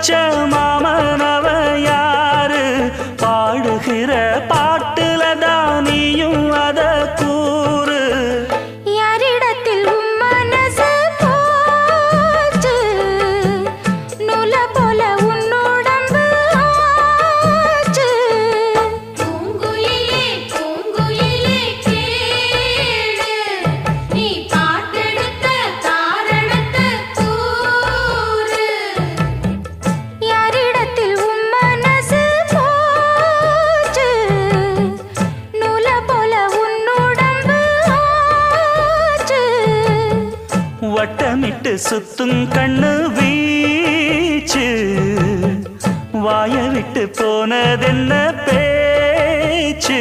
வச்ச மாமனவ யாரு பாடுகிற பாட்டுல தானியும் அத கூறு யாரிடத்தில் உன் மனசு போச்சு நூல போல உன் உடம்பு ஆச்சு பூங்குயிலே பூங்குயிலே கேளு நீ பாட்டெடுத்த காரணத்தை கூறு யாரிடத்தில் உன் மனசு போச்சு நூல போல உன் உடம்பு ஆச்சு வட்டமிட்டு சுத்தும் கண்ணு வீச்சு வாய விட்டு போனதென்ன பேச்சு